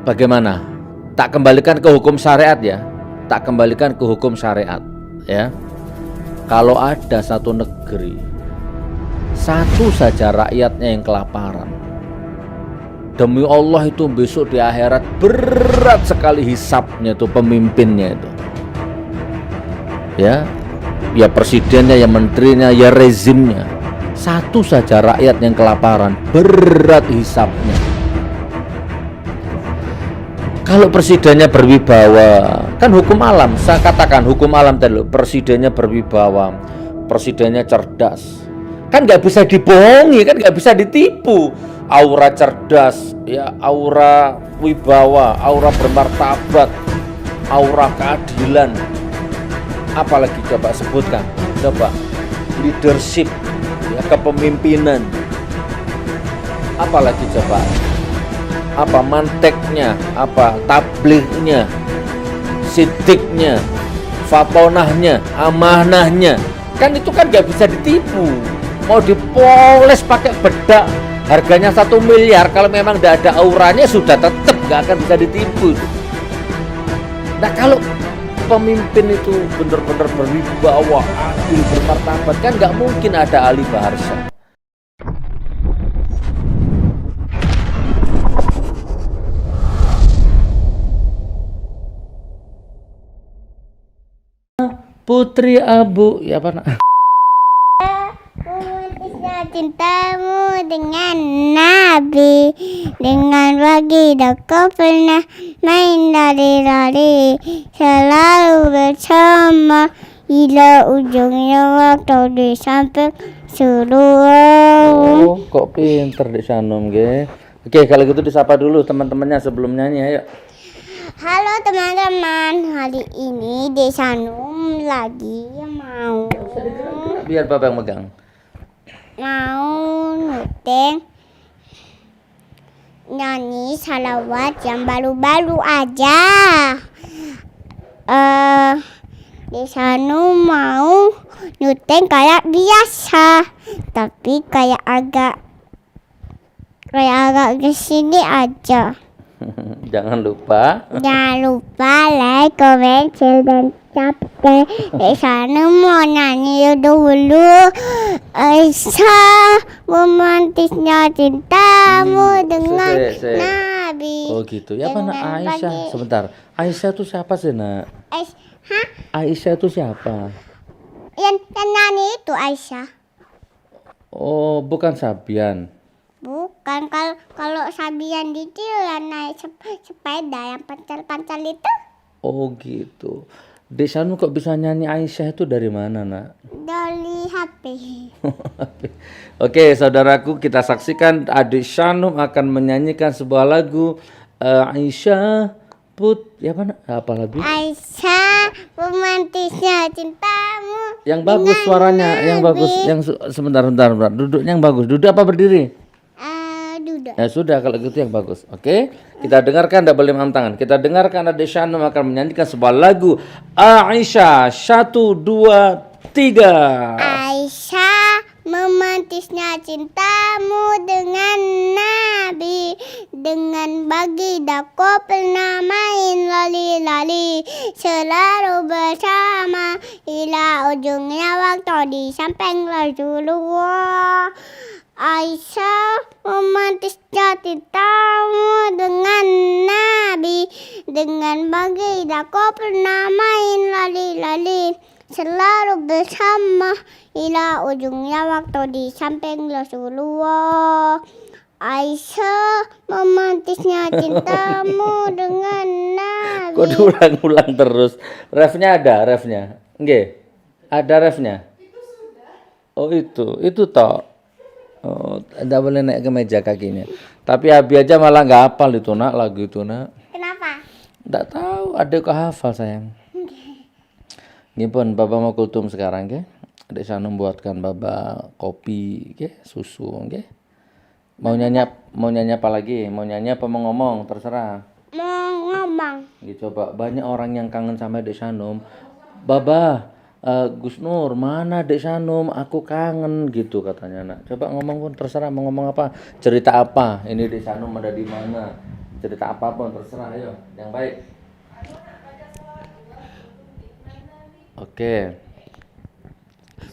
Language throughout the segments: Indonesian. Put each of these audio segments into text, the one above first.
bagaimana? Tak kembalikan ke hukum syariat ya. Tak kembalikan ke hukum syariat ya. Kalau ada satu negeri, satu saja rakyatnya yang kelaparan, demi Allah itu besok di akhirat berat sekali hisapnya itu pemimpinnya itu. Ya presidennya, ya menterinya, ya rezimnya. Satu saja rakyat yang kelaparan, berat hisapnya. Kalau presidennya berwibawa, kan hukum alam, saya katakan hukum alam tadi, presidennya berwibawa, presidennya cerdas, kan nggak bisa dibohongi, kan nggak bisa ditipu. Aura cerdas, ya aura wibawa, aura bermartabat, aura keadilan. Apalagi coba sebutkan, coba leadership, ya kepemimpinan. Apalagi coba, apa manteknya, apa tablighnya, sidiknya, fatonahnya, amanahnya, kan itu kan nggak bisa ditipu. Mau dipoles pakai bedak harganya 1 miliar, kalau memang tidak ada auranya sudah tetap nggak akan bisa ditipu. Nah kalau pemimpin itu benar-benar berwibawa, adil, bermartabat, kan nggak mungkin ada ahli bahasa. Putri Abu, ya apa nak? Memutusnya cintamu dengan Nabi, dengan baginda kau pernah main lari-lari, selalu bersama hingga ujungnya waktu di samping surga. Oh, kok pinter Dek Shanum, ge. Oke, kalau gitu disapa dulu teman-temannya sebelum nyanyi, ayo. Halo teman-teman, hari ini Dek Shanum lagi mau Biar Bapak yang megang. nuteng nyanyi salawat yang baru-baru aja. Dek Shanum mau nuteng kayak biasa, tapi kayak agak kesini aja. Jangan lupa like, comment, share, dan subscribe. Dek Shanum mau nyanyi dulu. Aisyah, romantisnya cintamu dengan Nabi. Oh gitu, ya apa nak Aisyah? Sebentar, Aisyah itu siapa sih nak? Aisyah itu siapa? Yang nyanyi itu Aisyah. Oh, bukan Sabian. Bukan, kalau Sabian itu yang naik sepeda, yang pancal-pancal itu. Oh gitu. Dek Shanum kok bisa nyanyi Aisyah itu dari mana nak? Dari HP. Oke, saudaraku, kita saksikan adik Shanum akan menyanyikan sebuah lagu Aisyah ya apa lagu? Aisyah, romantisnya cintamu. Yang bagus suaranya, yang bagus, yang sebentar. Duduknya yang bagus. Duduk apa berdiri? Duduk. Ya sudah, kalau gitu yang bagus. Oke, kita dengarkan, tidak boleh mengangkat tangan. Kita dengarkan adik Shanum akan menyanyikan sebuah lagu Aisyah. 1, 2, 3. Aisyah, romantisnya cintamu dengan Nabi, dengan baginda kau pernah main lali-lali, selalu bersama hingga ujungnya waktu di samping Rasulullah. Aisyah, romantisnya cintamu dengan Nabi, dengan baginda kau pernah main lali-lali, selalu bersama hingga ujungnya waktu di samping Rasulullah. Aisyah, romantisnya cintamu dengan Nabi. Kok diulang-ulang terus? Refnya ada, refnya? Nggih. Ada refnya? Itu sudah. Oh itu toh. Oh, tidak boleh naik ke meja kakinya. Tapi Abi aja malah nggak hafal itu nak, lagu itu nak. Kenapa? Tidak tahu, adek kok hafal sayang. Ini pun Baba mau kultum sekarang ke. Adik Shanum buatkan Baba kopi, ke susu, ke. Mau nyanyi apa lagi? Mau nyanyi apa mau ngomong? Terserah. Mau ngomong. Coba banyak orang yang kangen sama Adik Shanum. Baba, Gus Nur, mana Dek Shanum? Aku kangen gitu katanya nak. Coba ngomong pun terserah, mau ngomong apa? Cerita apa? Ini Dek Shanum ada di mana? cerita apapun terserah, ayo yang baik. Oke.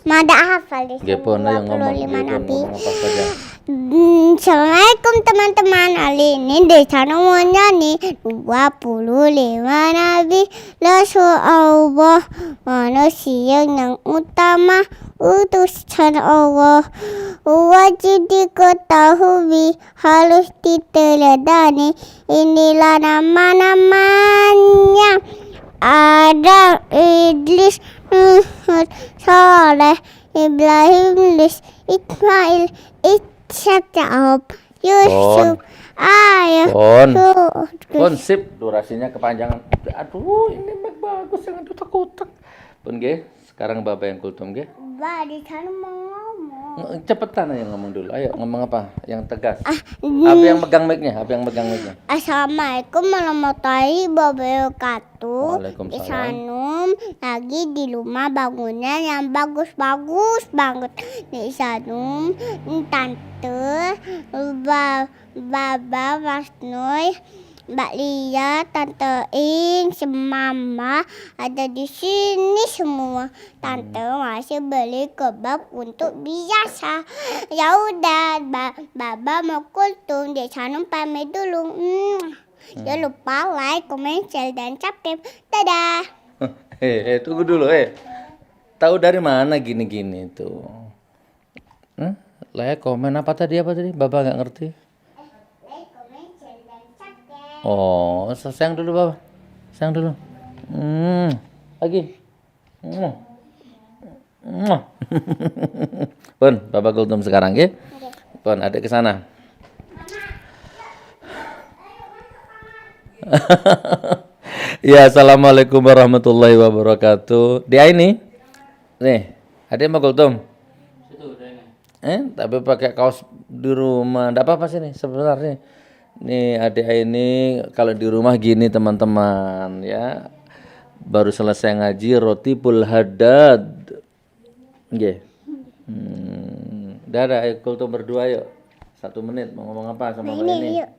Mada hafal di Gepon ayo ngomong, 25 Gepon Nabi. ngomong apa saja. Assalamualaikum teman-teman. Kali ini Desa mau nyanyi 25 Nabi Rasulullah, manusia yang utama, utusan Allah. Wajib diketahui, harus diteladani. Inilah nama-namanya: Adam, Idris, Nuh, Saleh, Ibrahim, Ismail, Ishak, Yakub, Yusuf, Ayub, Pon sip, durasinya kepanjangan. Aduh, ini bagus, jangan tutak-tutak. Pun ge, sekarang Bapak yang kultum ge. Ba, di sana mau ngomong. Cepetan aja ngomong dulu. Ayo ngomong apa? Yang tegas. Apa yang megang mic-nya? Assalamualaikum warahmatullahi wabarakatuh. Waalaikumsalam. Isanum lagi di rumah bangunan yang bagus-bagus banget. Isanum tante, baba, Mas Noy, Mbak Lia, Tante Ing, Mama ada di sini semua. Tante masih beli kebab untuk biasa. Ya udah, Baba mau kultum, di sana pamit dulu. Jangan lupa like, comment, share, dan subscribe. Dadah. Tunggu dulu, Tahu dari mana gini-gini tuh? Like, komen apa tadi? Bapak nggak ngerti. Oh, sayang dulu Bapak. Sayang dulu. Lagi. Pun, Bapak kultum sekarang ya. Pun, adik ke sana. Ya, assalamualaikum warahmatullahi wabarakatuh. Dia ini, nih, adik mau kultum. Tapi pakai kaos di rumah. Enggak apa-apa sih nih, sebentar nih. Nih adik ini kalau di rumah gini teman-teman ya. Baru selesai ngaji roti pul haddad. Nggih. Dadah, kultum berdua yuk. 1 menit mau ngomong apa sama Mbak ini? Yuk.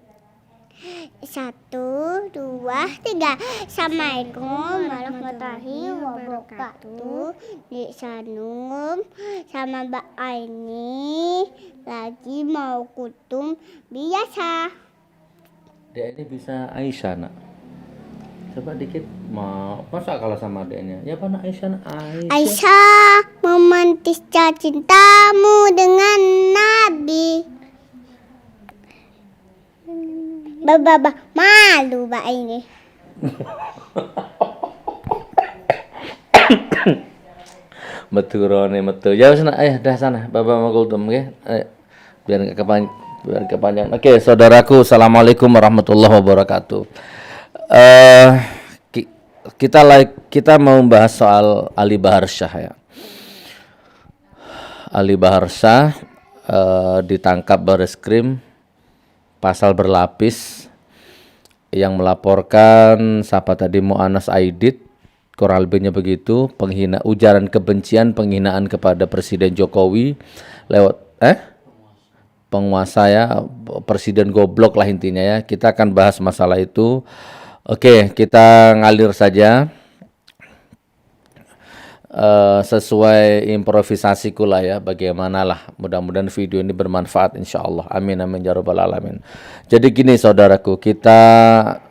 1, 2, 3. Assalamualaikum warahmatullahi wabarakatuh. Di Sanum sama Mbak Aini lagi mau kultum biasa. Dia ini bisa Aisyah nak. Coba dikit mau. Masa kalah sama adeknya? Ya mana Aisyah nak? Aisyah memantisnya cintamu dengan Nabi. Baba malu Mbak ini. Betul Roni, betul. Ya sana, dah sana. Bapak mau kultum ya. Biar enggak kepanjangan. Oke, saudaraku, assalamualaikum warahmatullahi wabarakatuh. Kita mau membahas soal Ali Bahar Shah ya. Ali Bahar Shah ditangkap Bareskrim pasal berlapis yang melaporkan siapa tadi Mu'anas Aidit, kurang lebihnya begitu, ujaran kebencian, penghinaan kepada Presiden Jokowi lewat penguasa ya, presiden goblok lah intinya ya. Kita akan bahas masalah itu. Oke, kita ngalir saja. Sesuai improvisasiku lah ya, bagaimanalah, mudah-mudahan video ini bermanfaat insyaallah, amin amin ya rabbal alamin. Jadi gini saudaraku, kita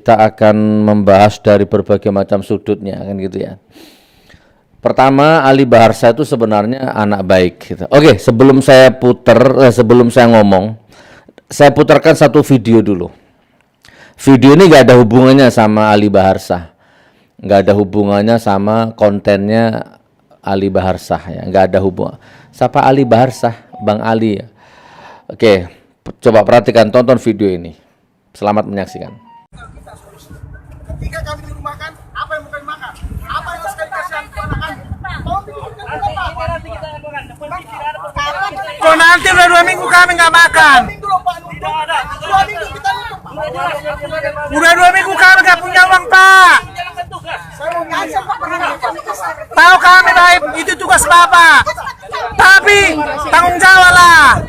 akan membahas dari berbagai macam sudutnya kan gitu ya. Pertama, Ali Bahar Shah itu sebenarnya anak baik gitu. Oke, sebelum saya ngomong, saya putarkan satu video dulu. Video ini gak ada hubungannya sama Ali Bahar Shah, nggak ada hubungannya sama kontennya Ali Bahar Shah ya, nggak ada hubungan. Siapa Ali Bahar Shah? Bang Ali ya. Oke, coba perhatikan, tonton video ini. Selamat menyaksikan. Ketika kami dirumahkan, apa yang bukan makan? Apa yang harus kami kasih anak-anak? Tolong ditunjukkan Kok nanti udah 2 minggu kami nggak makan. 2 minggu kita udah 2 minggu kami nggak punya uang Pak. Tahu kami baik, itu tugas Bapak. Tapi tanggung jawab lah.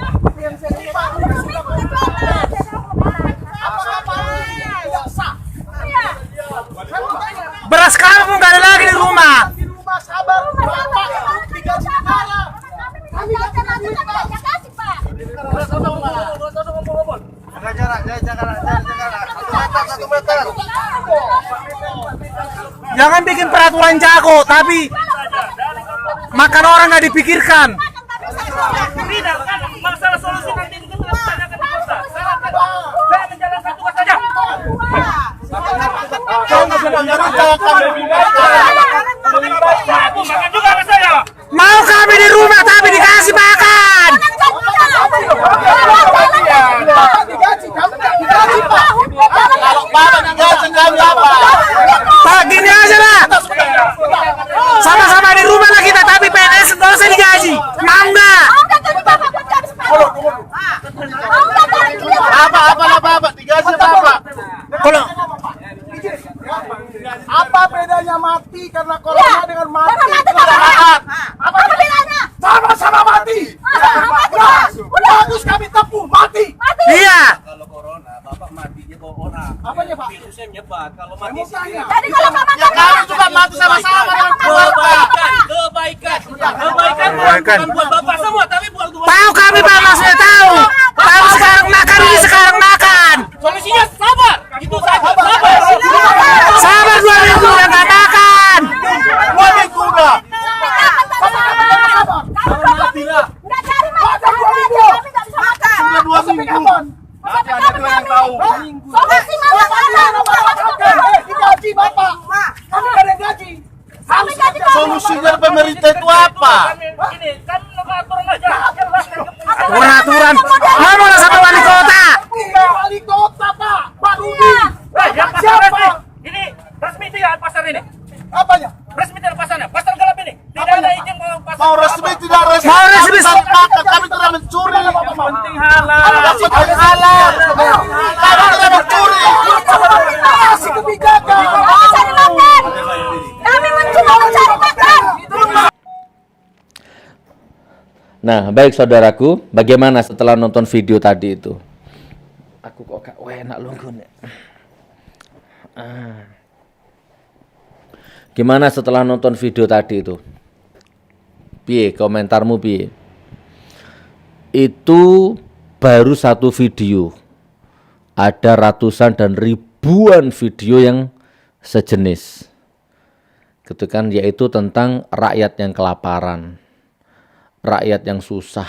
Jangan bikin peraturan jago, tapi makan orang nggak dipikirkan. Tidak kan masalah solusi nanti itu kita tanyakan di kota. Saya menjalankan tugas saja. Makan juga sama saya. Mau kami di rumah tapi dikasih makan. Pak, gini aja lah. Sama-sama di rumah lah kita, tapi PNS nggak usah digaji. Mau nggak? Apa digaji apa? Kalau Apa bedanya mati karena corona dengan mati kecelakaan? Apa bedanya? Sama-sama mati. Bagus kami tepuh mati. iya, Kalau corona, Bapak matinya bawa orang. Apanya Pak? Virusnya menyebar. Kalau mati Jadi kalau ya kami juga mati sama-sama dengan keluarga. kebaikan Kebaikan. bukan buat Bapak semua, tapi buat tahu kami Pak, maksudnya tahu. Tahu sekarang makan ini sekarang makan. solusinya sabar. Itu saja. Sabar. Sabar 2 minggu udah nggak makan. 2 minggu udah. Sudah 2 minggu. Digaji Bapak. Kami gak ada gaji. Solusinya pemerintah itu apa? Ini kan aturan aja. Aturan. Ngomong sama wali kota. Iya, wali kota Pak. Pak Rudi. Yang pasar Siapa? resmi. Ini resmi tidak pasar ini. Apanya? Resmi tidak pasarnya. Pasar gelap ini. Tidak ada izin mau pasar. Mau resmi tidak resmi? Mau resmi. Kami makan, kami tidak mencuri. Penting halal. Yang penting halal. Kami tidak mencuri. Kasih kebijakan. Kami mencoba mencari makan. Nah, baik saudaraku, bagaimana setelah nonton video tadi itu? Aku kok gak enak lunggun ya. Gimana setelah nonton video tadi itu? Piye, komentarmu piye? Itu baru satu video. Ada ratusan dan ribuan video yang sejenis. Gitu kan, yaitu tentang rakyat yang kelaparan, rakyat yang susah,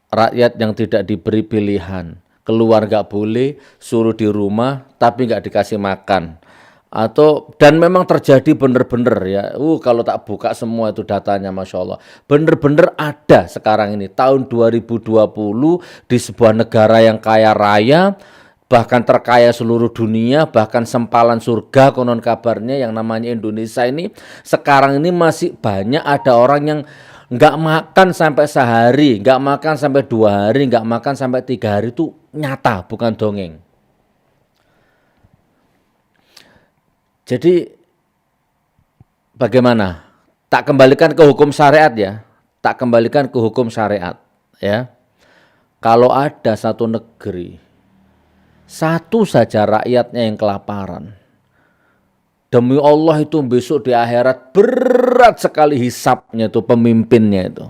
rakyat yang tidak diberi pilihan, keluar nggak boleh, suruh di rumah tapi nggak dikasih makan. Atau dan memang terjadi bener-bener ya, kalau tak buka semua itu datanya Masya Allah, bener-bener ada sekarang ini tahun 2020 di sebuah negara yang kaya raya, bahkan terkaya seluruh dunia, bahkan sempalan surga konon kabarnya yang namanya Indonesia ini. Sekarang ini masih banyak ada orang yang nggak makan sampai sehari, nggak makan sampai 2 hari, nggak makan sampai 3 hari, itu nyata bukan dongeng. Jadi bagaimana? Tak kembalikan ke hukum syariat ya, tak kembalikan ke hukum syariat ya. Kalau ada satu negeri, satu saja rakyatnya yang kelaparan, demi Allah itu besok di akhirat berat sekali hisapnya itu, pemimpinnya itu.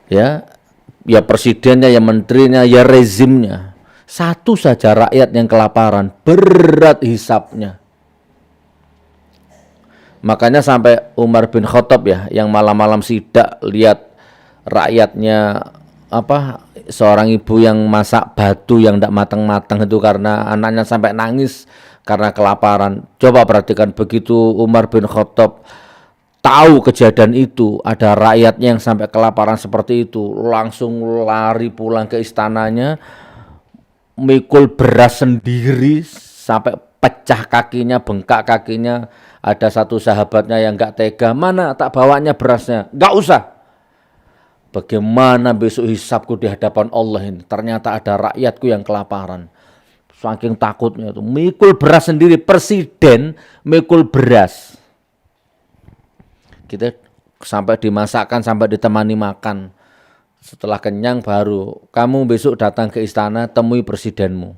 Ya presidennya, ya menterinya, ya rezimnya. Satu saja rakyat yang kelaparan, berat hisapnya. Makanya sampai Umar bin Khattab ya, yang malam-malam sidak lihat rakyatnya seorang ibu yang masak batu yang tidak matang-matang itu karena anaknya sampai nangis karena kelaparan. Coba perhatikan, begitu Umar bin Khattab tahu kejadian itu, ada rakyatnya yang sampai kelaparan seperti itu, langsung lari pulang ke istananya, mikul beras sendiri sampai pecah kakinya, bengkak kakinya. Ada satu sahabatnya yang gak tega, mana tak bawanya berasnya, gak usah. Bagaimana besok hisapku di hadapan Allah ini, ternyata ada rakyatku yang kelaparan. Saking takutnya itu, mikul beras sendiri, presiden mikul beras. Kita sampai dimasakkan, sampai ditemani makan. Setelah kenyang baru, kamu besok datang ke istana, temui presidenmu.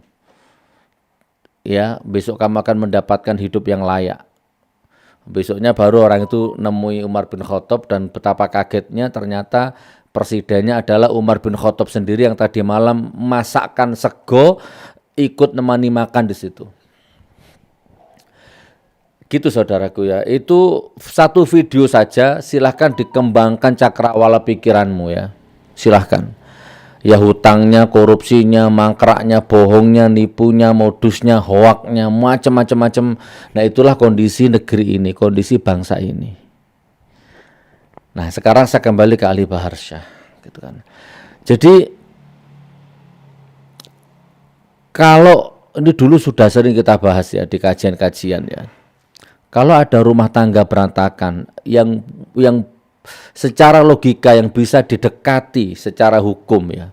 Ya, besok kamu akan mendapatkan hidup yang layak. Besoknya baru orang itu nemui Umar bin Khattab dan betapa kagetnya ternyata Presidennya adalah Umar bin Khattab sendiri yang tadi malam masakkan sego, ikut nemani makan di situ. Gitu saudaraku ya, itu satu video saja, silahkan dikembangkan cakrawala pikiranmu ya, silahkan. Ya hutangnya, korupsinya, mangkraknya, bohongnya, nipunya, modusnya, hoaknya, macam-macam. Nah itulah kondisi negeri ini, kondisi bangsa ini. Nah sekarang saya kembali ke Ali Bahar Shah, gitu kan. Jadi kalau ini dulu sudah sering kita bahas ya di kajian-kajian ya. Kalau ada rumah tangga berantakan yang secara logika yang bisa didekati secara hukum ya,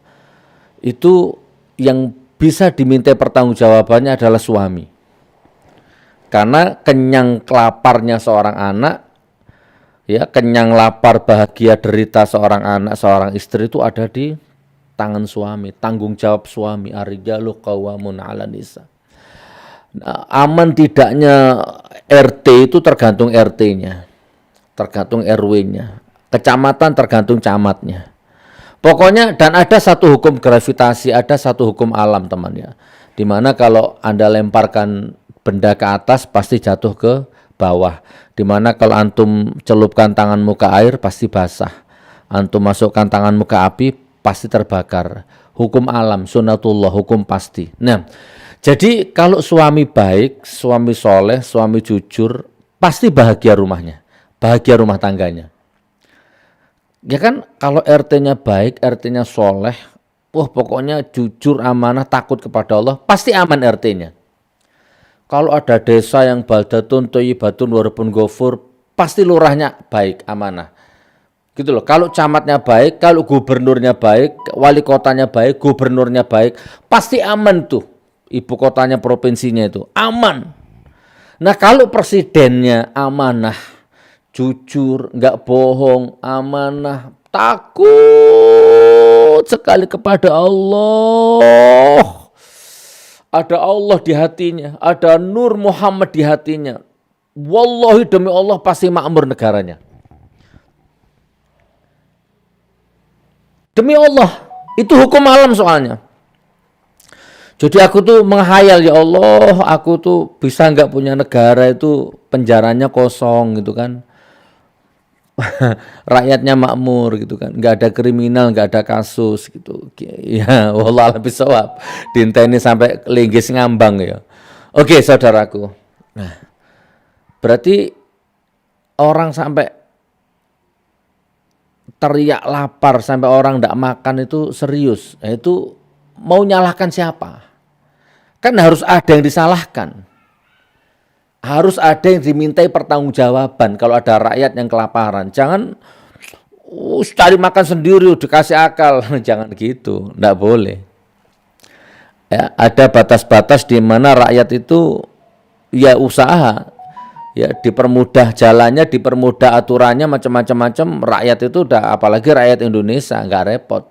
itu yang bisa diminta pertanggungjawabannya adalah suami. Karena kenyang kelaparnya seorang anak, ya kenyang lapar bahagia derita seorang anak, seorang istri itu ada di tangan suami, tanggung jawab suami. Ar-rijalu qawwamun 'alan nisa. Nah, aman tidaknya RT itu tergantung RT-nya, tergantung RW-nya, kecamatan tergantung camatnya. Pokoknya dan ada satu hukum gravitasi, ada satu hukum alam teman ya. Dimana kalau Anda lemparkan benda ke atas pasti jatuh ke bawah. Dimana kalau antum celupkan tanganmu ke air pasti basah. Antum masukkan tanganmu ke api pasti terbakar. Hukum alam, sunnatullah, hukum pasti. Nah, jadi kalau suami baik, suami soleh, suami jujur, pasti bahagia rumahnya, bahagia rumah tangganya. Ya kan kalau RT-nya baik, RT-nya soleh, wah pokoknya jujur, amanah, takut kepada Allah, pasti aman RT-nya. Kalau ada desa yang baldatun, thayyibatun, warabun ghafur, pasti lurahnya baik, amanah. Gitu loh. Kalau camatnya baik, kalau gubernurnya baik, wali kotanya baik, gubernurnya baik, pasti aman tuh. Ibu kotanya, provinsinya itu aman. Nah kalau presidennya amanah, jujur, nggak bohong, amanah, takut sekali kepada Allah, ada Allah di hatinya, ada Nur Muhammad di hatinya, wallahi demi Allah pasti makmur negaranya. Demi Allah, itu hukum alam soalnya. Jadi aku tuh menghayal, ya Allah, aku tuh bisa nggak punya negara itu penjaranya kosong gitu kan. Rakyatnya makmur gitu kan, nggak ada kriminal, nggak ada kasus gitu. Ya, wallah lebih sawab. Dinteni sampai linggis ngambang ya. Oke, saudaraku. Nah, berarti orang sampai teriak lapar sampai orang nggak makan itu serius. Nah, itu mau nyalahkan siapa? Kan harus ada yang disalahkan. Harus ada yang dimintai pertanggungjawaban kalau ada rakyat yang kelaparan. Jangan cari makan sendiri, dikasih akal. Jangan gitu, enggak boleh. Ya, ada batas-batas di mana rakyat itu ya usaha, ya dipermudah jalannya, dipermudah aturannya, macam-macam. Rakyat itu udah, apalagi rakyat Indonesia, enggak repot.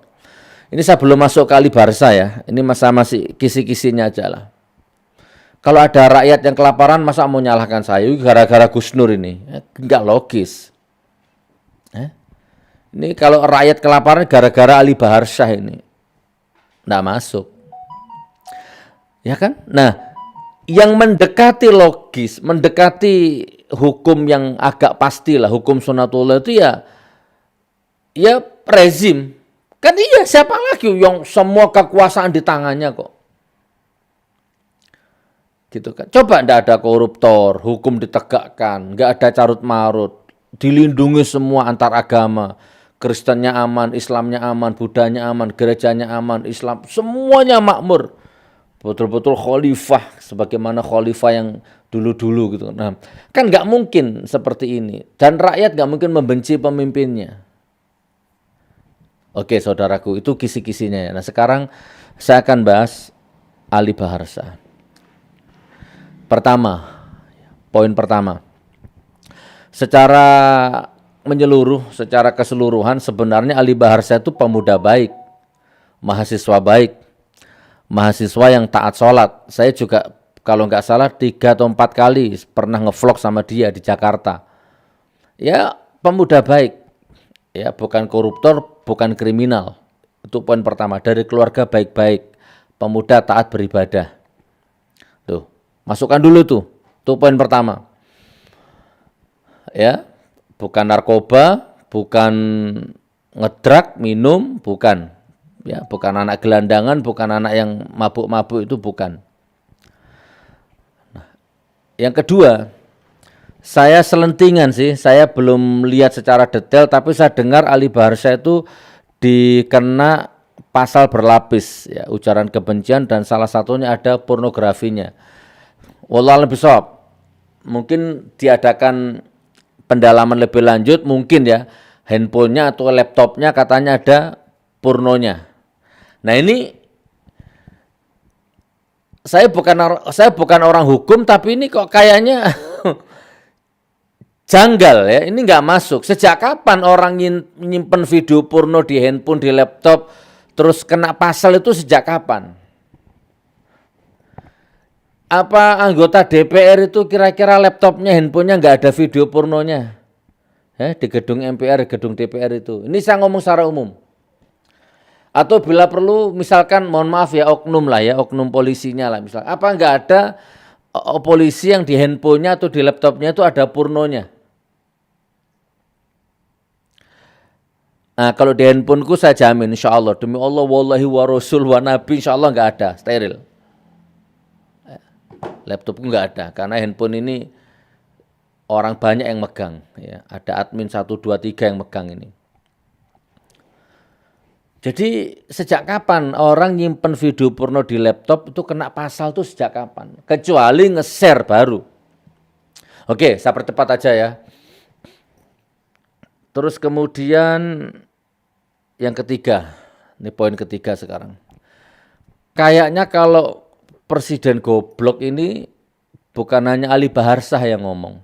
Ini saya belum masuk ke Ali Barsa ya, ini masih kisi-kisinya aja lah. Kalau ada rakyat yang kelaparan, masa mau nyalahkan saya gara-gara Gus Nur ini? Enggak logis. Ini kalau rakyat kelaparan gara-gara Ali Bahar Shah ini, enggak masuk. Ya kan? Nah, yang mendekati logis, mendekati hukum yang agak pasti lah, hukum sunnatullah itu ya rezim. Kan iya, siapa lagi yang semua kekuasaan di tangannya kok. Gitu kan. Coba enggak ada koruptor, hukum ditegakkan, enggak ada carut marut, dilindungi semua antar agama. Kristennya aman, Islamnya aman, Budanya aman, gerejanya aman, Islam, semuanya makmur. Betul-betul khalifah, sebagaimana khalifah yang dulu-dulu gitu. Nah, kan enggak mungkin seperti ini. Dan rakyat enggak mungkin membenci pemimpinnya. Oke saudaraku, itu kisi-kisinya ya. Nah sekarang saya akan bahas Ali Bahar Shah. Pertama, poin pertama. Secara menyeluruh, secara keseluruhan sebenarnya Ali Bahar Shah itu pemuda baik, mahasiswa baik, mahasiswa yang taat sholat. Saya juga kalau nggak salah 3 atau 4 kali pernah ngevlog sama dia di Jakarta. Ya pemuda baik, ya bukan koruptor, bukan kriminal. Itu poin pertama. Dari keluarga baik-baik, pemuda taat beribadah. Tuh, masukkan dulu tuh. Itu poin pertama. Ya, bukan narkoba, bukan ngedrak, minum, bukan. Ya, bukan anak gelandangan, bukan anak yang mabuk-mabuk, itu bukan. Nah, yang kedua, saya selentingan sih, saya belum lihat secara detail, tapi saya dengar Ali Baharsa itu dikena pasal berlapis, ya, ujaran kebencian dan salah satunya ada pornografinya. Wallahu a'lam bishawab. Mungkin diadakan pendalaman lebih lanjut, mungkin ya, handphonenya atau laptopnya katanya ada pornonya. Nah ini saya bukan orang hukum, tapi ini kok kayaknya janggal ya, ini nggak masuk. Sejak kapan orang nyimpen video porno di handphone, di laptop, terus kena pasal itu sejak kapan? Apa anggota DPR itu kira-kira laptopnya, handphonenya nggak ada video pornonya? Ya, di gedung MPR, gedung DPR itu. Ini saya ngomong secara umum. Atau bila perlu misalkan, mohon maaf ya, oknum lah ya, oknum polisinya lah misal. Apa nggak ada polisi yang di handphonenya atau di laptopnya itu ada pornonya? Nah kalau di handphoneku saya jamin insya Allah, demi Allah wallahi wa rasul wa nabi, insya Allah nggak ada, steril. Laptopku nggak ada, karena handphone ini orang banyak yang megang. Ya. Ada admin 1, 2, 3 yang megang ini. Jadi sejak kapan orang nyimpen video porno di laptop itu kena pasal tuh sejak kapan? Kecuali nge-share baru. Oke, saya percepat aja ya. Terus kemudian yang ketiga, ini poin ketiga sekarang. Kayaknya kalau Presiden goblok ini bukan hanya Ali Baharsah yang ngomong.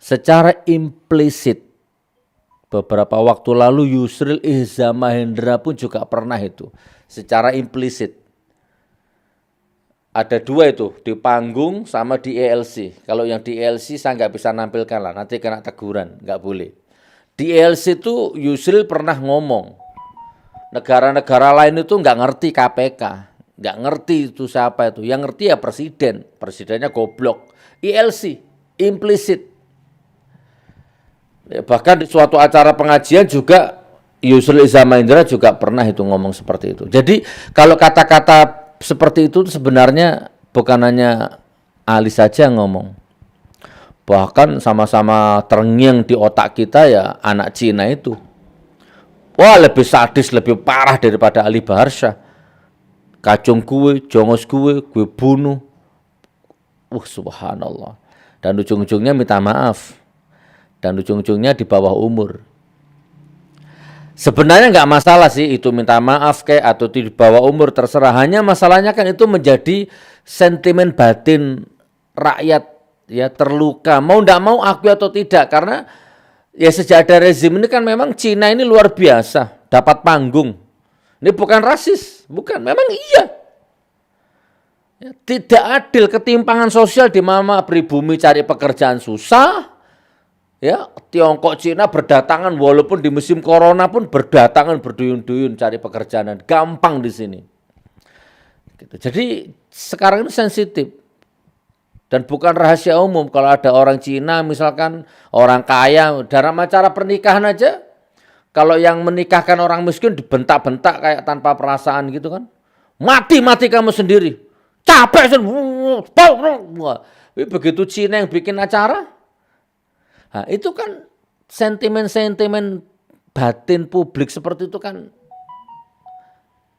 Secara implisit, beberapa waktu lalu Yusril Ihza Mahendra pun juga pernah itu. Secara implisit. Ada dua itu, di panggung sama di ELC. Kalau yang di ELC saya nggak bisa nampilkan lah, nanti kena teguran, nggak boleh. Di ELC itu Yusril pernah ngomong, negara-negara lain itu nggak ngerti KPK, nggak ngerti itu siapa itu. Yang ngerti ya presiden, presidennya goblok. ELC, implisit. Ya, bahkan di suatu acara pengajian juga Yusril Ihza Mahendra juga pernah itu ngomong seperti itu. Jadi kalau kata-kata seperti itu sebenarnya bukan hanya Ali saja yang ngomong. Bahkan sama-sama terngiang di otak kita ya anak Cina itu. Wah lebih sadis, lebih parah daripada Ali Baharsah. Kacung gue, jongos gue bunuh. Subhanallah. Dan ujung-ujungnya minta maaf. Dan ujung-ujungnya di bawah umur. Sebenarnya nggak masalah sih itu minta maaf kayak atau di bawah umur, terserah. Hanya masalahnya kan itu menjadi sentimen batin rakyat ya, terluka. Mau nggak mau akui atau tidak, karena ya sejak ada rezim ini kan memang Cina ini luar biasa dapat panggung. Ini bukan rasis, bukan, memang iya. Ya, tidak adil, ketimpangan sosial di mana pribumi cari pekerjaan susah. Ya, Tiongkok, Cina berdatangan walaupun di musim corona pun berdatangan berduyun-duyun cari pekerjaan, gampang di sini. Gitu. Jadi sekarang ini sensitif dan bukan rahasia umum kalau ada orang Cina misalkan orang kaya dalam acara pernikahan aja, kalau yang menikahkan orang miskin dibentak-bentak kayak tanpa perasaan gitu kan, mati kamu sendiri, capek begitu Cina yang bikin acara. Nah, itu kan sentimen-sentimen batin publik seperti itu kan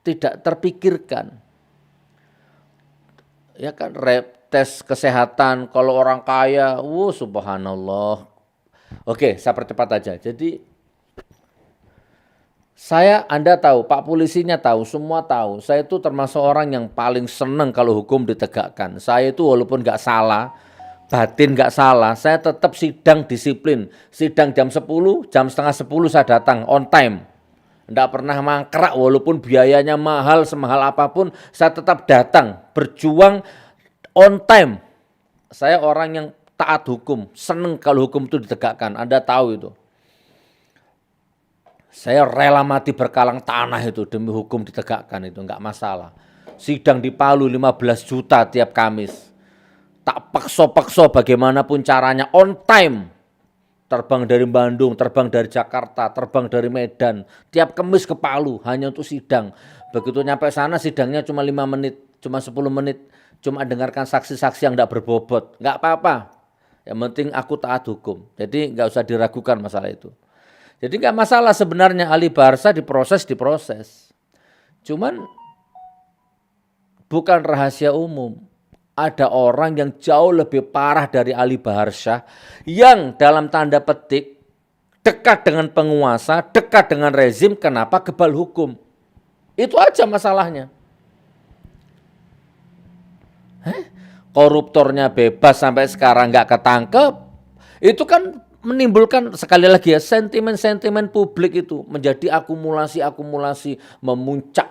tidak terpikirkan. Ya kan, tes kesehatan kalau orang kaya, subhanallah. Oke, saya percepat aja. Jadi Anda tahu, Pak polisinya tahu, semua tahu. Saya itu termasuk orang yang paling senang kalau hukum ditegakkan. Saya itu walaupun nggak salah, batin nggak salah, saya tetap sidang disiplin. Sidang jam 10, jam setengah 10 saya datang, on time. Nggak pernah mangkrak walaupun biayanya mahal, semahal apapun, saya tetap datang, berjuang on time. Saya orang yang taat hukum, senang kalau hukum itu ditegakkan, Anda tahu itu. Saya rela mati berkalang tanah itu demi hukum ditegakkan, itu enggak masalah. Sidang di Palu 15 juta tiap Kamis. Tak paksa-paksa bagaimanapun caranya, on time. Terbang dari Bandung, terbang dari Jakarta, terbang dari Medan. Tiap Kamis ke Palu hanya untuk sidang. Begitu nyampe sana sidangnya cuma 5 menit, cuma 10 menit. Cuma dengarkan saksi-saksi yang enggak berbobot. Enggak apa-apa. Yang penting aku taat hukum. Jadi enggak usah diragukan masalah itu. Jadi enggak masalah sebenarnya Ali Baharsa diproses. Cuman bukan rahasia umum. Ada orang yang jauh lebih parah dari Ali Baharsa yang dalam tanda petik dekat dengan penguasa, dekat dengan rezim, kenapa kebal hukum. Itu aja masalahnya. Koruptornya bebas sampai sekarang nggak ketangkep, itu kan menimbulkan sekali lagi ya sentimen-sentimen publik itu menjadi akumulasi memuncak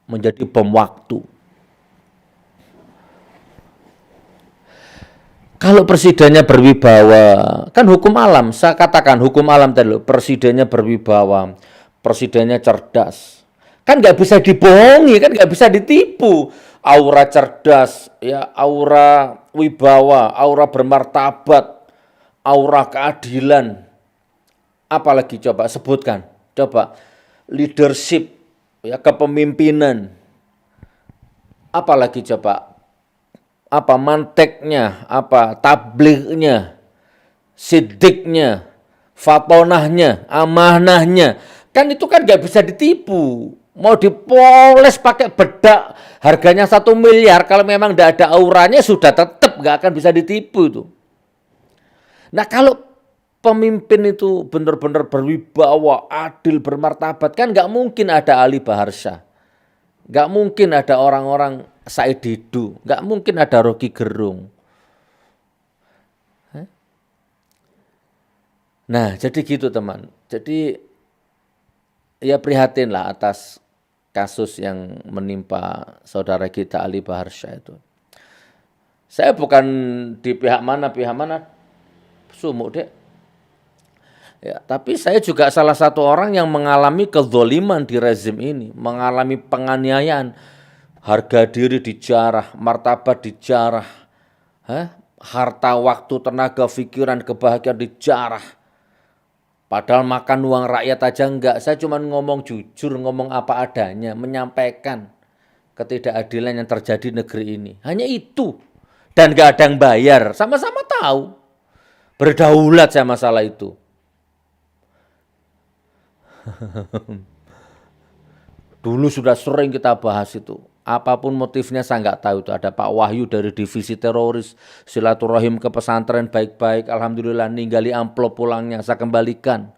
menjadi bom waktu. Kalau presidennya berwibawa, kan hukum alam, saya katakan hukum alam tadi loh, presidennya berwibawa, presidennya cerdas, kan nggak bisa dibohongi, kan nggak bisa ditipu. Aura cerdas, ya aura wibawa, aura bermartabat, aura keadilan, apalagi coba sebutkan, coba leadership, ya kepemimpinan, apalagi coba, apa manteknya, apa tablignya, sidiknya, fatonahnya, amanahnya, kan itu kan nggak bisa ditipu. Mau dipoles pakai bedak harganya 1 miliar, kalau memang tidak ada auranya sudah tetap nggak akan bisa ditipu itu. Nah kalau pemimpin itu benar-benar berwibawa, adil, bermartabat, kan nggak mungkin ada Ali Baharsa, nggak mungkin ada orang-orang Said Didu, nggak mungkin ada Rocky Gerung. Nah jadi gitu teman, jadi ya prihatin lah atas kasus yang menimpa saudara kita Ali Baharsa itu. Saya bukan di pihak mana, sumuk dek. Ya, tapi saya juga salah satu orang yang mengalami kezoliman di rezim ini, mengalami penganiayaan, harga diri dijarah, martabat dijarah, harta, waktu, tenaga, pikiran, kebahagiaan dijarah. Padahal makan uang rakyat aja enggak, saya cuma ngomong jujur, ngomong apa adanya, menyampaikan ketidakadilan yang terjadi di negeri ini. Hanya itu. Dan enggak ada yang bayar, sama-sama tahu. Berdaulat saya masalah itu. Dulu sudah sering kita bahas itu. Apapun motifnya saya nggak tahu itu. Ada Pak Wahyu dari divisi teroris, silaturahim ke pesantren baik-baik. Alhamdulillah ninggali amplop pulangnya, saya kembalikan.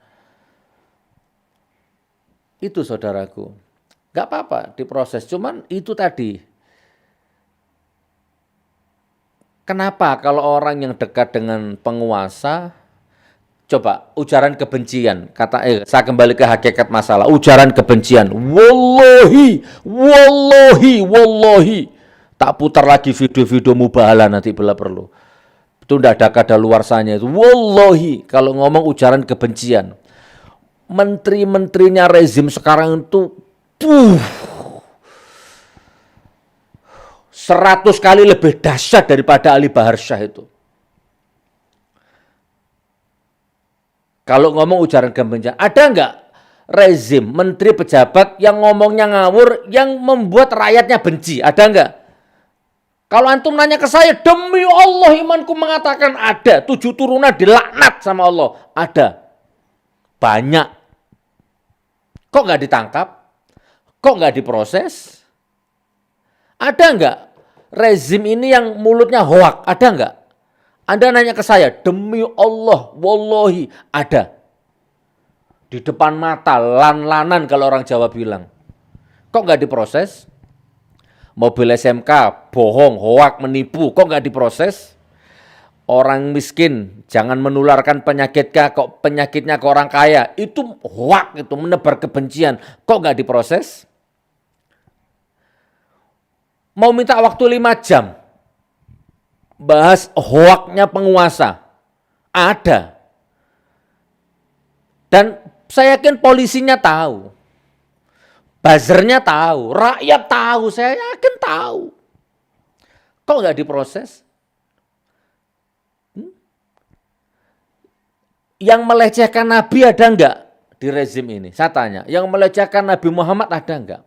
Itu saudaraku. Nggak apa-apa diproses, cuman itu tadi. Kenapa kalau orang yang dekat dengan penguasa, coba ujaran kebencian, saya kembali ke hakikat masalah, ujaran kebencian, wallahi, tak putar lagi video-video mubahalah nanti bila perlu, itu tidak ada kadaluarsanya itu, wallahi, kalau ngomong ujaran kebencian, menteri-menterinya rezim sekarang itu, 100 kali lebih dahsyat daripada Ali Baharsa itu. Kalau ngomong ujaran kebencian, ada enggak rezim, menteri, pejabat yang ngomongnya ngawur, yang membuat rakyatnya benci? Ada enggak? Kalau antum nanya ke saya, demi Allah imanku mengatakan ada. 7 turunan dilaknat sama Allah. Ada. Banyak. Kok enggak ditangkap? Kok enggak diproses? Ada enggak rezim ini yang mulutnya hoak? Ada enggak? Anda nanya ke saya, demi Allah, wallahi, ada. Di depan mata, lan-lanan kalau orang Jawa bilang. Kok nggak diproses? Mobil SMK, bohong, hoak, menipu, kok nggak diproses? Orang miskin, jangan menularkan penyakitnya ke orang kaya. Itu hoak, itu menebar kebencian, kok nggak diproses? Mau minta waktu 5 jam. Bahas hoaknya penguasa, ada. Dan Saya yakin polisinya tahu, buzzernya tahu, rakyat tahu, saya yakin tahu. Kok nggak diproses? Yang melecehkan Nabi ada nggak di rezim ini? Saya tanya, yang melecehkan Nabi Muhammad ada nggak?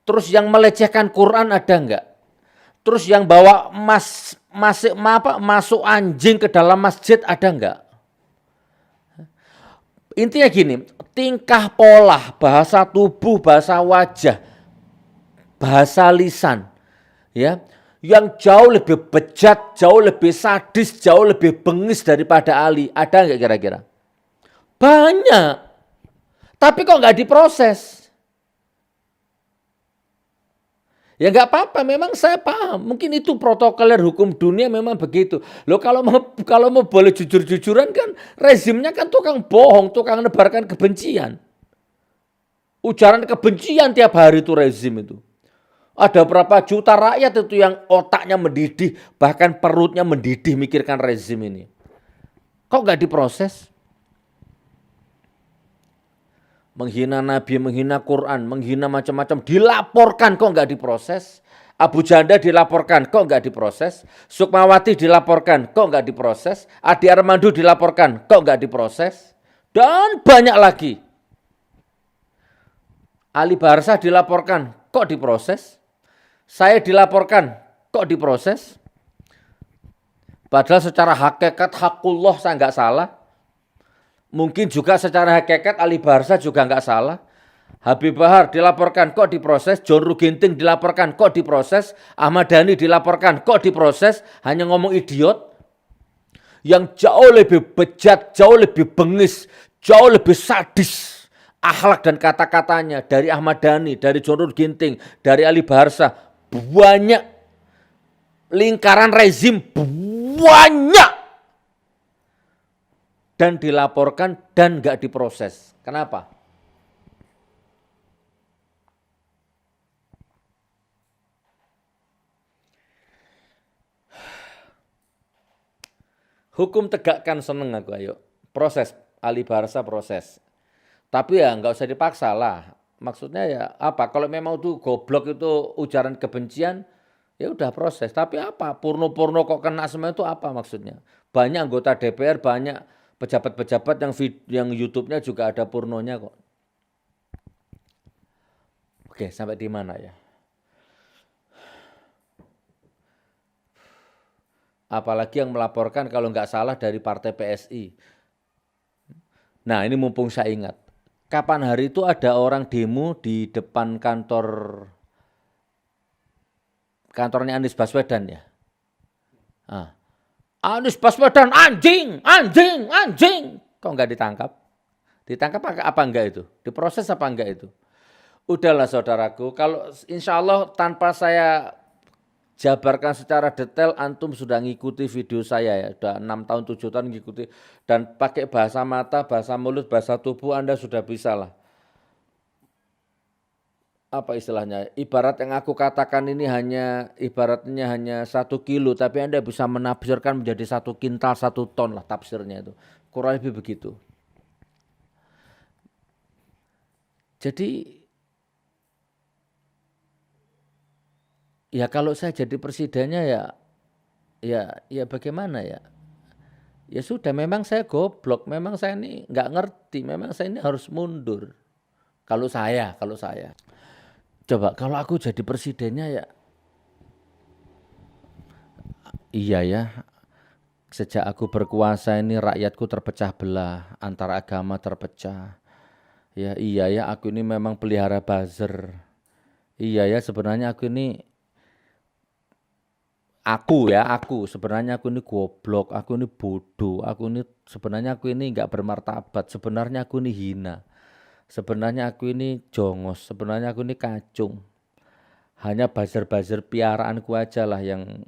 Terus yang melecehkan Quran ada nggak? Terus yang bawa masuk anjing ke dalam masjid ada nggak? Intinya gini, tingkah pola, bahasa tubuh, bahasa wajah, bahasa lisan, ya, yang jauh lebih bejat, jauh lebih sadis, jauh lebih bengis daripada Ali, ada nggak kira-kira? Banyak, tapi kok nggak diproses? Ya nggak apa-apa, memang saya paham. Mungkin itu protokoler hukum dunia memang begitu. Loh kalau mau boleh jujur-jujuran kan rezimnya kan tukang bohong, tukang nebarkan kebencian. Ujaran kebencian tiap hari itu rezim itu. Ada berapa juta rakyat itu yang otaknya mendidih, bahkan perutnya mendidih mikirkan rezim ini. Kok nggak diproses? Menghina Nabi, menghina Quran, menghina macam-macam, dilaporkan kok nggak diproses. Abu Janda dilaporkan, kok nggak diproses. Sukmawati dilaporkan, kok nggak diproses. Adi Armando dilaporkan, kok nggak diproses. Dan banyak lagi. Ali Barsa dilaporkan, kok diproses. Saya dilaporkan, kok diproses. Padahal secara hakikat hakullah saya nggak salah. Mungkin juga secara hakikat Ali Barsa juga nggak salah. Habib Bahar dilaporkan, kok diproses. John Ruginting dilaporkan, kok diproses. Ahmad Dhani dilaporkan, kok diproses. Hanya ngomong idiot. Yang jauh lebih bejat, jauh lebih bengis, jauh lebih sadis. Akhlak dan kata-katanya dari Ahmad Dhani, dari John Ruginting, dari Ali Barsa. Banyak. Lingkaran rezim banyak. Dan dilaporkan dan nggak diproses. Kenapa? Hukum tegakkan seneng aku, ayo. Proses, Ali Barsa proses. Tapi ya nggak usah dipaksa lah. Maksudnya ya apa, kalau memang tuh goblok itu ujaran kebencian, ya udah proses. Tapi apa, porno-porno kok kena semua itu apa maksudnya? Banyak anggota DPR, banyak pejabat-pejabat yang YouTube-nya juga ada pornonya kok. Oke, sampai di mana ya? Apalagi yang melaporkan kalau nggak salah dari partai PSI. Nah ini mumpung saya ingat. Kapan hari itu ada orang demo di depan kantornya Anies Baswedan ya? Nah, Anies Baswedan anjing. Kok nggak ditangkap? Ditangkap apa enggak itu? Diproses apa enggak itu? Udahlah saudaraku, kalau insya Allah tanpa saya jabarkan secara detail, antum sudah ngikuti video saya ya, sudah 6 tahun 7 tahun ngikuti, dan pakai bahasa mata, bahasa mulut, bahasa tubuh Anda sudah bisa lah. Apa istilahnya, ibarat yang aku katakan ini ibaratnya hanya 1 kilo, tapi Anda bisa menafsirkan menjadi 1 kintal, 1 ton lah tafsirnya itu. Kurang lebih begitu. Jadi, ya kalau saya jadi presidennya ya bagaimana ya? Ya sudah, memang saya goblok, memang saya ini nggak ngerti, memang saya ini harus mundur. Kalau saya. Coba kalau aku jadi presidennya ya, iya ya, sejak aku berkuasa ini rakyatku terpecah belah, antar agama terpecah. Ya iya ya, aku ini memang pelihara buzzer. Iya ya, sebenarnya aku ini sebenarnya aku ini goblok, aku ini bodoh, sebenarnya aku ini nggak bermartabat, sebenarnya aku ini hina. Sebenarnya aku ini jongos, sebenarnya aku ini kacung. Hanya buzzer-buzzer piaraanku aja lah yang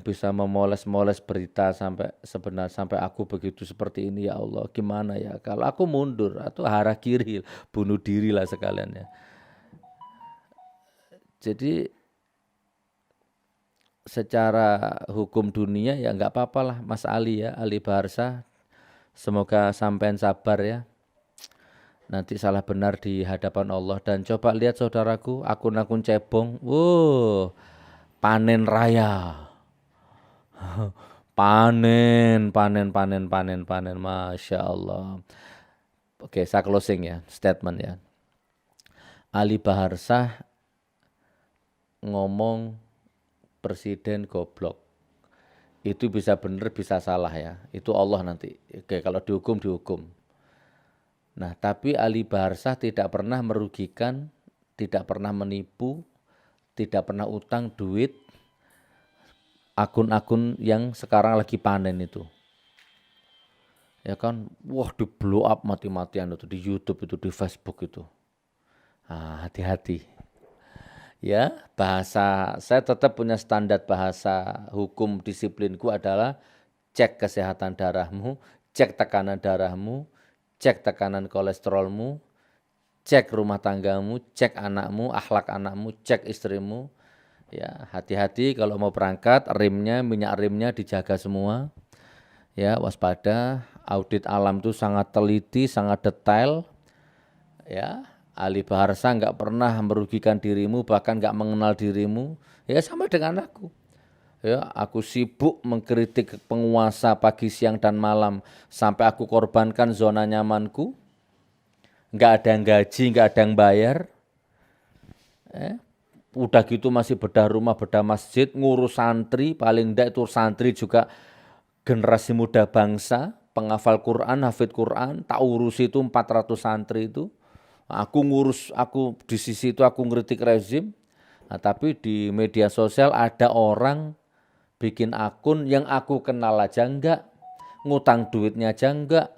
bisa memoles-moles berita sampai aku begitu seperti ini. Ya Allah, gimana ya? Kalau aku mundur atau harakiri, bunuh diri lah sekalian ya. Jadi secara hukum dunia ya nggak apa-apa lah Mas Ali ya, Ali Barsa Semoga sampean sabar ya. Nanti salah benar di hadapan Allah. Dan coba lihat saudaraku, akun-akun cebong. Panen raya. Panen. Masya Allah. Oke, saya closing ya, statement ya. Ali Baharsah ngomong presiden goblok. Itu bisa benar, bisa salah ya. Itu Allah nanti. Oke, kalau dihukum. Nah, tapi Ali Baharsah tidak pernah merugikan, tidak pernah menipu, tidak pernah utang duit akun-akun yang sekarang lagi panen itu. Ya kan, wah di blow up mati-matian itu di YouTube itu, di Facebook itu. Nah, hati-hati. Ya, bahasa saya tetap punya standar bahasa hukum disiplinku adalah cek kesehatan darahmu, cek tekanan darahmu, cek tekanan kolesterolmu, cek rumah tanggamu, cek anakmu, akhlak anakmu, cek istrimu. Ya, hati-hati kalau mau berangkat, minyak rimnya dijaga semua. Ya, waspada. Audit alam itu sangat teliti, sangat detail. Ya, Ali Baharsah enggak pernah merugikan dirimu, bahkan enggak mengenal dirimu. Ya, sama dengan aku. Ya, aku sibuk mengkritik penguasa pagi, siang, dan malam sampai aku korbankan zona nyamanku. Enggak ada yang gaji, enggak ada yang bayar. Udah gitu masih bedah rumah, bedah masjid, ngurus santri, paling enggak itu santri juga generasi muda bangsa, penghafal Quran, hafid Quran, tak urus itu 400 santri itu. Aku di sisi itu aku ngeritik rezim. Nah, tapi di media sosial ada orang bikin akun yang aku kenal aja enggak, ngutang duitnya aja enggak,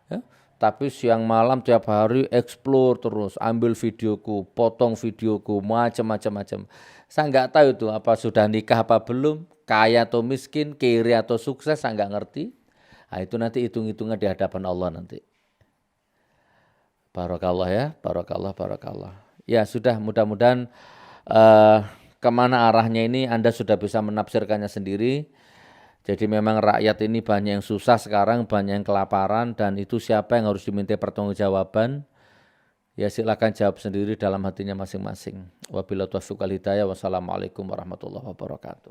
ya. Tapi siang malam tiap hari explore terus, ambil videoku, potong videoku, macam-macam. Saya enggak tahu itu apa sudah nikah apa belum, kaya atau miskin, kiri atau sukses, saya enggak ngerti. Nah, itu nanti hitung-hitungan di hadapan Allah nanti. Barakallah ya, barakallah. Ya sudah, mudah-mudahan kemana arahnya ini Anda sudah bisa menafsirkannya sendiri. Jadi memang rakyat ini banyak yang susah sekarang, banyak yang kelaparan, dan itu siapa yang harus diminta pertanggungjawaban? Ya silakan jawab sendiri dalam hatinya masing-masing. Wabillahi taufiq wal hidayah. Wassalamualaikum warahmatullahi wabarakatuh.